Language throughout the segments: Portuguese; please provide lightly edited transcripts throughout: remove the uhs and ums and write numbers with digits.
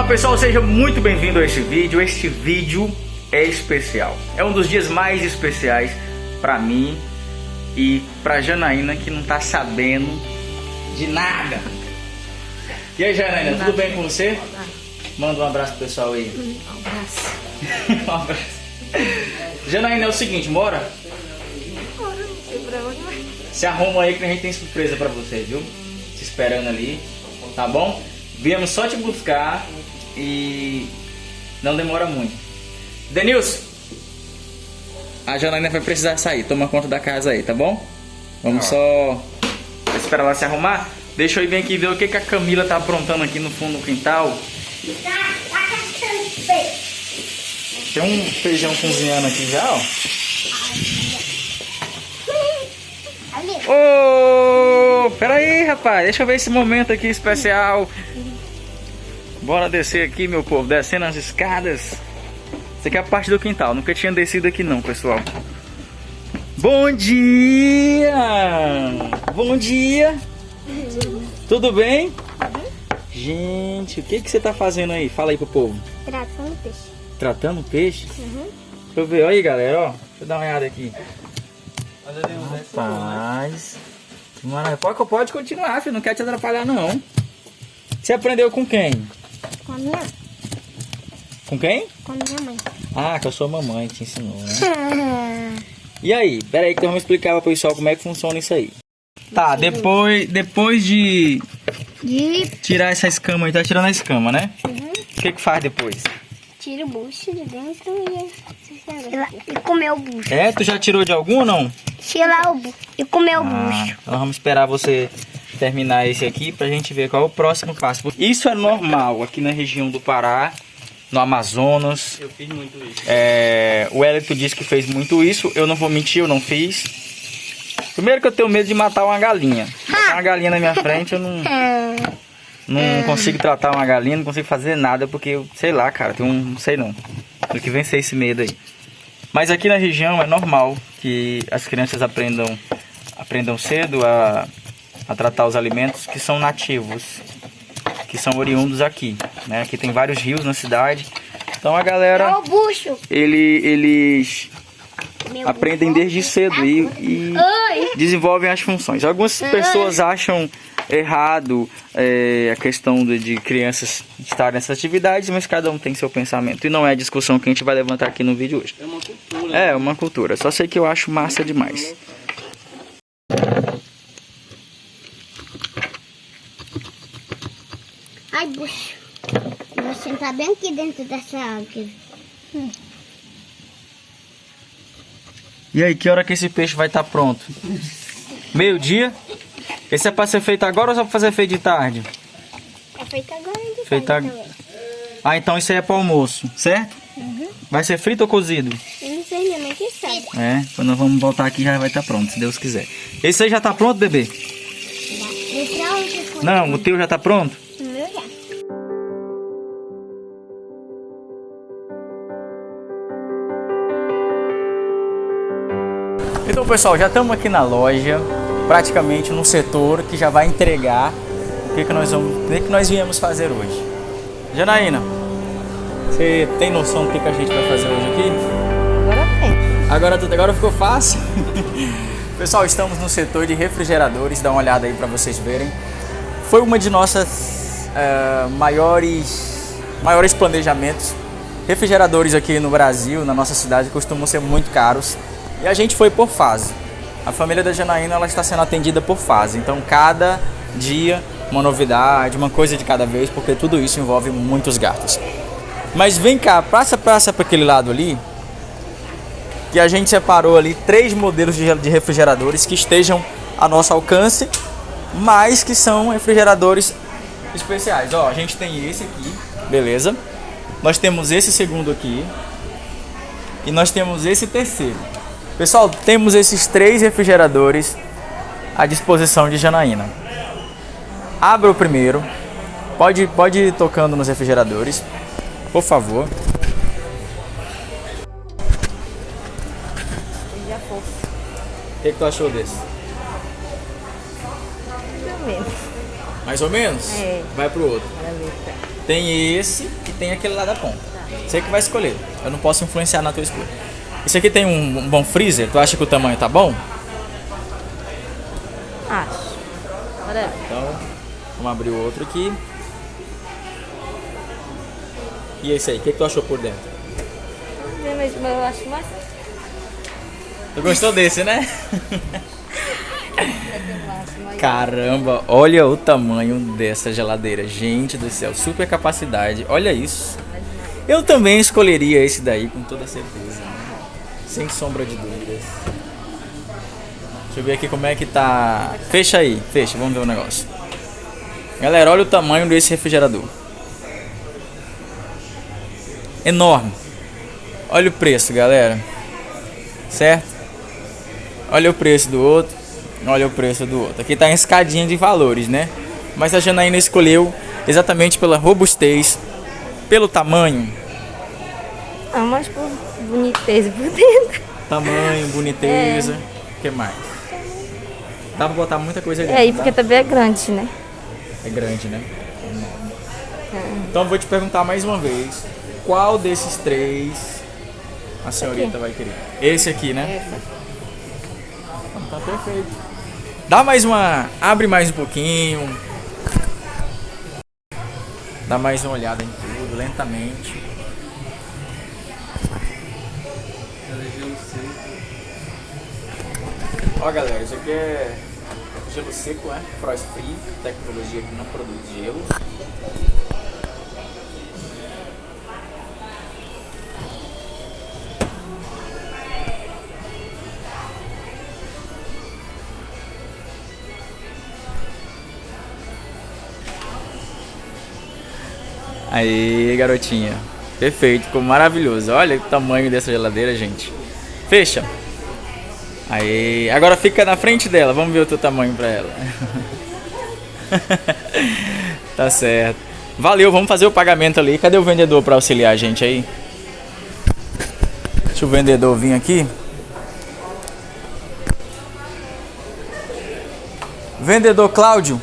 pessoal, seja muito bem-vindo a este vídeo. Este vídeo é especial. É um dos dias mais especiais para mim e para Janaína, que não tá sabendo de nada. E aí, Janaína, tudo bem com você? Manda um abraço pro pessoal aí. Um abraço. Um abraço. Janaína, é o seguinte, bora? Bora, não sei pra onde vai. Se arruma aí que a gente tem surpresa pra você, viu? Te esperando ali, tá bom? Viemos só te buscar e não demora muito. Denilson, a Janaína vai precisar sair, toma conta da casa aí, tá bom? Vamos só esperar ela se arrumar. Deixa eu ir bem aqui ver o que a Camila tá aprontando aqui no fundo do quintal. Tem um feijão cozinhando aqui já, ó. Ô, pera aí, rapaz, deixa eu ver esse momento aqui especial. Bora descer aqui, meu povo, descendo as escadas. Essa aqui é a parte do quintal, nunca tinha descido aqui não, pessoal. Bom dia! Bom dia! Tudo bem? Gente, o que você tá fazendo aí? Fala aí pro povo. Tratando peixe. Tratando peixe? Uhum. Deixa eu ver, olha aí, galera, ó. Deixa eu dar uma olhada aqui. Rapaz, mano, pode continuar, filho, não quer te atrapalhar não. Você aprendeu com quem? Com a minha, Com quem? com a minha mãe. Ah, com a sua mamãe te ensinou, né? E aí, pera aí que vamos explicar pro pessoal como é que funciona isso aí. Tá, depois de tirar essa escama aí, tá tirando a escama, né? Uhum. O que faz depois? Tira o bucho de dentro e comer o bucho. É, tu já tirou de algum ou não? Tirar o bucho e comer o bucho. Então vamos esperar você terminar esse aqui pra gente ver qual é o próximo passo. Isso é normal aqui na região do Pará, no Amazonas. Eu fiz muito isso. O Hélito disse que fez muito isso. Eu não vou mentir, eu não fiz. Primeiro que eu tenho medo de matar uma galinha. Botar uma galinha na minha frente, eu não consigo tratar uma galinha, não consigo fazer nada, porque eu, sei lá, cara, não sei não. Tem que vencer esse medo aí. Mas aqui na região é normal que as crianças aprendam cedo a tratar os alimentos que são nativos, que são oriundos aqui, né? Aqui tem vários rios na cidade. Então a galera, o bucho. eles aprendem desde cedo e desenvolvem as funções. Algumas pessoas acham errado a questão de crianças estarem nessas atividades, mas cada um tem seu pensamento. E não é a discussão que a gente vai levantar aqui no vídeo hoje. É uma cultura. É uma cultura. Só sei que eu acho massa demais. Ai, bucho. Eu vou sentar bem aqui dentro dessa água. E aí, que hora que esse peixe vai estar pronto? Meio-dia? Esse é para ser feito agora ou só para fazer feito de tarde? É feito agora de Feito tarde agora. também. Ah, então isso aí é para almoço, certo? Vai ser frito ou cozido? Eu não sei, minha mãe que sabe. É, quando nós vamos voltar aqui já vai estar pronto, se Deus quiser. Esse aí já está pronto, bebê? Não, o teu já está pronto? O meu já. Então, pessoal, já estamos aqui na loja, praticamente no setor que já vai entregar o que nós viemos fazer hoje. Janaína, você tem noção do que a gente vai fazer hoje aqui? Agora tem. Agora ficou fácil? Pessoal, estamos no setor de refrigeradores, dá uma olhada aí para vocês verem. Foi uma de nossas maiores planejamentos. Refrigeradores aqui no Brasil, na nossa cidade, costumam ser muito caros. E a gente foi por fase. A família da Janaína, ela está sendo atendida por fase. Então, cada dia, uma novidade, uma coisa de cada vez, porque tudo isso envolve muitos gastos. Mas vem cá, passa para aquele lado ali, que a gente separou ali 3 modelos de refrigeradores que estejam a nosso alcance, mas que são refrigeradores especiais. Ó, a gente tem esse aqui, beleza? Nós temos esse segundo aqui e nós temos esse terceiro. Pessoal, temos esses 3 refrigeradores à disposição de Janaína. Abra o primeiro. Pode ir tocando nos refrigeradores, por favor. O que tu achou desse? Mais ou menos. Mais ou menos? É. Vai pro outro. Para ver, tá. Tem esse e tem aquele lá da ponta. Você que vai escolher. Eu não posso influenciar na tua escolha. Esse aqui tem um bom freezer? Tu acha que o tamanho tá bom? Acho. Olha. Então, vamos abrir o outro aqui. E esse aí, o que tu achou por dentro? Mas eu acho mais. Tu gostou desse, né? Caramba, olha o tamanho dessa geladeira. Gente do céu, super capacidade. Olha isso. Eu também escolheria esse daí com toda certeza, né? Sem sombra de dúvidas. Deixa eu ver aqui como é que tá. Fecha aí, fecha, vamos ver o negócio. Galera, olha o tamanho desse refrigerador. Enorme. Olha o preço, galera. Certo? Olha o preço do outro. Olha o preço do outro. Aqui tá em escadinha de valores, né? Mas a Janaína escolheu exatamente pela robustez, pelo tamanho. Ah, mas por boniteza por dentro. Tamanho, boniteza. O que mais? Dá pra botar muita coisa ali. É, e porque também é grande, né? É grande, né? Então vou te perguntar mais uma vez. Qual desses três a senhorita vai querer? Esse aqui, né? Então, tá perfeito. Dá mais uma... Abre mais um pouquinho. Dá mais uma olhada em tudo, lentamente. Ó, galera, isso aqui é gelo seco, né? Frost Free, tecnologia que não produz gelo. Aí, garotinha. Perfeito, ficou maravilhoso. Olha o tamanho dessa geladeira, gente. Fecha. Aí, agora fica na frente dela. Vamos ver o teu tamanho pra ela. Tá certo. Valeu, vamos fazer o pagamento ali. Cadê o vendedor pra auxiliar a gente aí? Deixa o vendedor vir aqui. Vendedor Cláudio.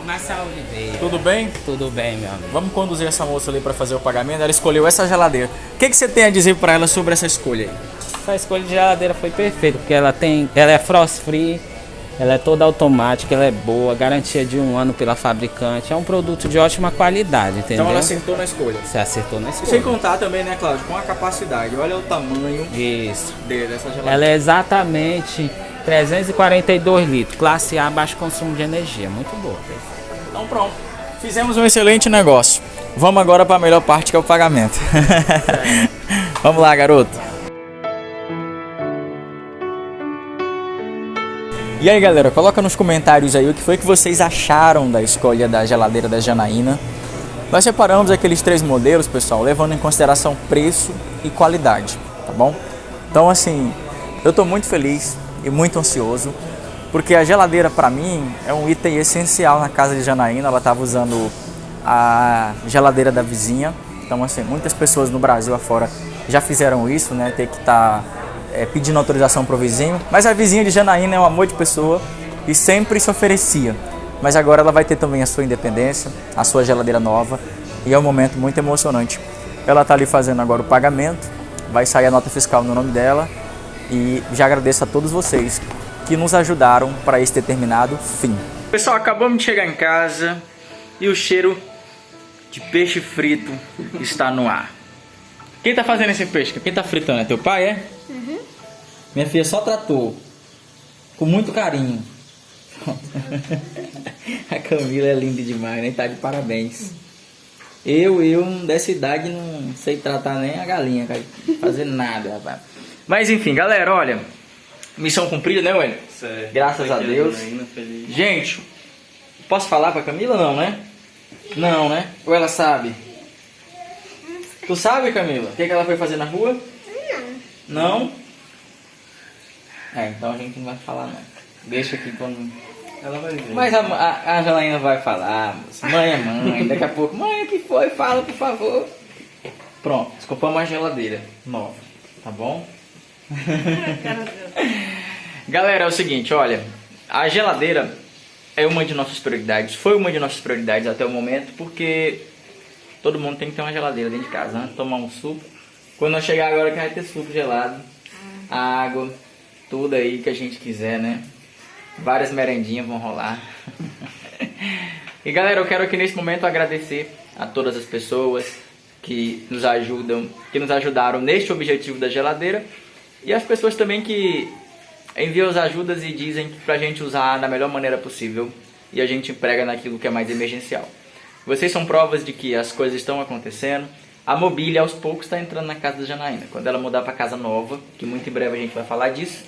Na saúde dele. Tudo bem? Tudo bem, meu amigo. Vamos conduzir essa moça ali para fazer o pagamento. Ela escolheu essa geladeira. O que você tem a dizer para ela sobre essa escolha aí? Essa escolha de geladeira foi perfeita, porque ela é frost free, ela é toda automática, ela é boa, garantia de 1 ano pela fabricante. É um produto de ótima qualidade, entendeu? Então ela acertou na escolha. Você acertou na escolha. Sem contar também, né, Cláudio, com a capacidade. Olha o tamanho Isso. dessa geladeira. Ela é exatamente 342 litros, classe A, baixo consumo de energia. Muito boa. Então pronto. Fizemos um excelente negócio. Vamos agora para a melhor parte, que é o pagamento. Vamos lá, garoto. E aí, galera, coloca nos comentários aí o que foi que vocês acharam da escolha da geladeira da Janaína. Nós separamos aqueles 3 modelos, pessoal, levando em consideração preço e qualidade, tá bom? Então, assim, eu tô muito feliz e muito ansioso, porque a geladeira, para mim, é um item essencial na casa de Janaína. Ela estava usando a geladeira da vizinha. Então, assim, muitas pessoas no Brasil afora já fizeram isso, né? Ter que estar pedindo autorização pro vizinho. Mas a vizinha de Janaína é um amor de pessoa e sempre se oferecia. Mas agora ela vai ter também a sua independência, a sua geladeira nova. E é um momento muito emocionante. Ela tá ali fazendo agora o pagamento. Vai sair a nota fiscal no nome dela. E já agradeço a todos vocês que nos ajudaram para esse determinado fim. Pessoal, acabamos de chegar em casa e o cheiro de peixe frito está no ar. Quem tá fazendo esse peixe? Quem tá fritando? É teu pai, é? Uhum. Minha filha só tratou com muito carinho. A Camila é linda demais, né? Tá de parabéns. Eu dessa idade não sei tratar nem a galinha, cara. Fazer nada, rapaz. Mas enfim, galera, olha. Missão cumprida, né, Ué? Graças a Deus. Gente, posso falar pra Camila? Não, né? Não, né? Ou ela sabe? Tu sabe, Camila? O que ela foi fazer na rua? Não. Não? Então a gente não vai falar, não. Deixa aqui quando... Ela vai ver. Mas a Janaína vai falar, moça. Mãe é mãe. Daqui a pouco, mãe, o que foi? Fala, por favor. Pronto, desculpamos a geladeira nova, tá bom? Galera, é o seguinte, olha, a geladeira é uma de nossas prioridades, foi uma de nossas prioridades até o momento, porque todo mundo tem que ter uma geladeira dentro de casa, né? Tomar um suco. Quando nós chegar agora que vai ter suco gelado, água, tudo aí que a gente quiser, né? Várias merendinhas vão rolar. E galera, eu quero aqui nesse momento agradecer a todas as pessoas que nos ajudam, que nos ajudaram neste objetivo da geladeira. E as pessoas também que enviam as ajudas e dizem pra gente usar da melhor maneira possível. E a gente emprega naquilo que é mais emergencial. Vocês são provas de que as coisas estão acontecendo. A mobília aos poucos está entrando na casa da Janaína. Quando ela mudar para casa nova, que muito em breve a gente vai falar disso,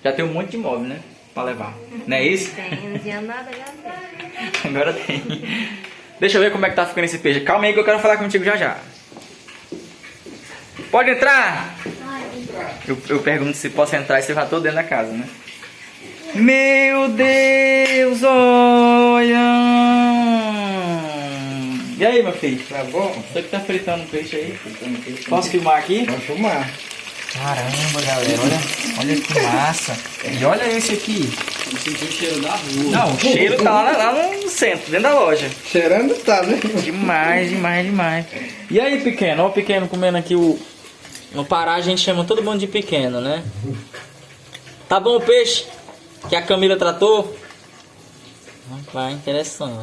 já tem um monte de imóvel, né? Para levar. Não é isso? Tem, não tinha nada, já tem. Agora tem. Deixa eu ver como é que tá ficando esse peixe. Calma aí que eu quero falar contigo já já. Pode entrar? Eu pergunto se posso entrar e você vai todo dentro da casa, né? Meu Deus, olha! E aí, meu filho? Tá bom? Você que tá fritando peixe aí? Posso filmar aqui? Pode filmar. Caramba, galera, olha que massa. E olha esse aqui. Eu senti o cheiro da rua. Não, o cheiro tá lá no centro, dentro da loja. Cheirando tá, né? Demais, demais, demais. E aí, pequeno? Olha o pequeno comendo aqui o... No Pará a gente chama todo mundo de pequeno, né? Tá bom o peixe? Que a Camila tratou? Vai, interessante.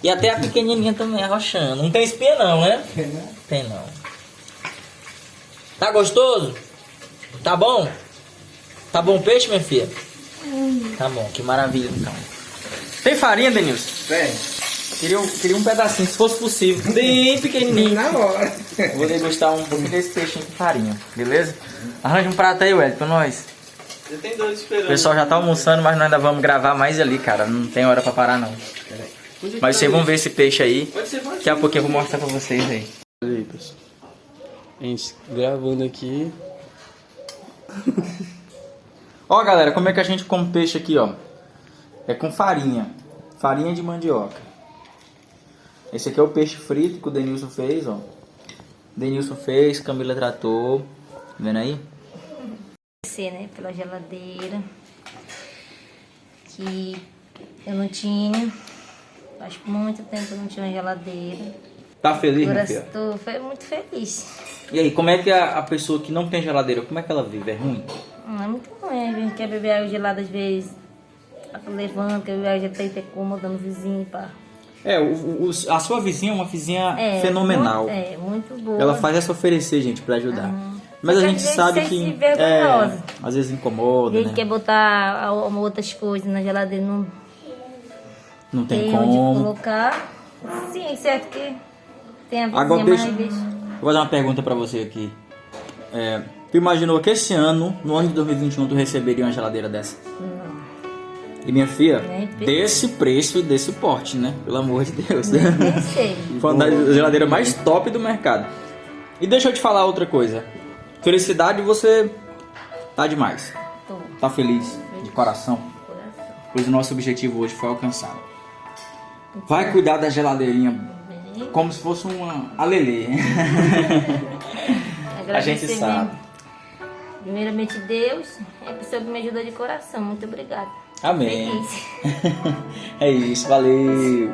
E até a pequenininha também arrochando. Não tem espinha não, né? Tem não. Tá gostoso? Tá bom? Tá bom o peixe, minha filha? Tá bom, que maravilha então. Tem farinha, Denilson? Tem. Queria um pedacinho, se fosse possível. Bem pequenininho. Na hora. Vou degustar um pouquinho desse peixinho com farinha, beleza? Arranja um prato aí, Wellington, pra nós. Já tem dois esperando. O pessoal já tá almoçando, mas nós ainda vamos gravar mais ali, cara. Não tem hora pra parar, não. Mas vocês vão ver esse peixe aí. Daqui a pouquinho eu vou mostrar pra vocês aí. Aí, pessoal. A gente gravando aqui. Ó, galera, como é que a gente come peixe aqui, ó. É com farinha. Farinha de mandioca. Esse aqui é o peixe frito que o Denilson fez, ó. Denilson fez, Camila tratou. Tá vendo aí? Né, pela geladeira. Que eu não tinha. Faz muito tempo que eu não tinha uma geladeira. Tá feliz, minha Agora filha? estou muito feliz. E aí, como é que a pessoa que não tem geladeira, como é que ela vive? É ruim? É muito ruim. A gente quer beber água gelada às vezes. Levando, quer beber água gelada e ter cômoda no vizinho, pá. A sua vizinha é uma vizinha fenomenal. Muito boa. Ela faz essa oferecer, gente, pra ajudar. Mas a gente sabe que às vezes incomoda, A gente né? quer botar outras coisas na geladeira, Não tem tem como. onde colocar. Sim, certo que tem a vizinha Agora mais deixa... vez. Vou fazer uma pergunta pra você aqui. Tu imaginou que esse ano, no ano de 2021, tu receberia uma geladeira dessa? Não. E minha filha, Nem pensei. desse preço e desse porte, né? Pelo amor de Deus. Pensei. Foi uma das geladeiras mais top do mercado. E deixa eu te falar outra coisa. Felicidade, você tá demais. Tô. Tá feliz, de coração. Coração. Pois o nosso objetivo hoje foi alcançado. Vai cuidar da geladeirinha como se fosse uma alelê. A gente Agradecer sabe. mesmo. Primeiramente Deus, é a pessoa que me ajuda de coração. Muito obrigada. Amém. Feliz. É isso, valeu.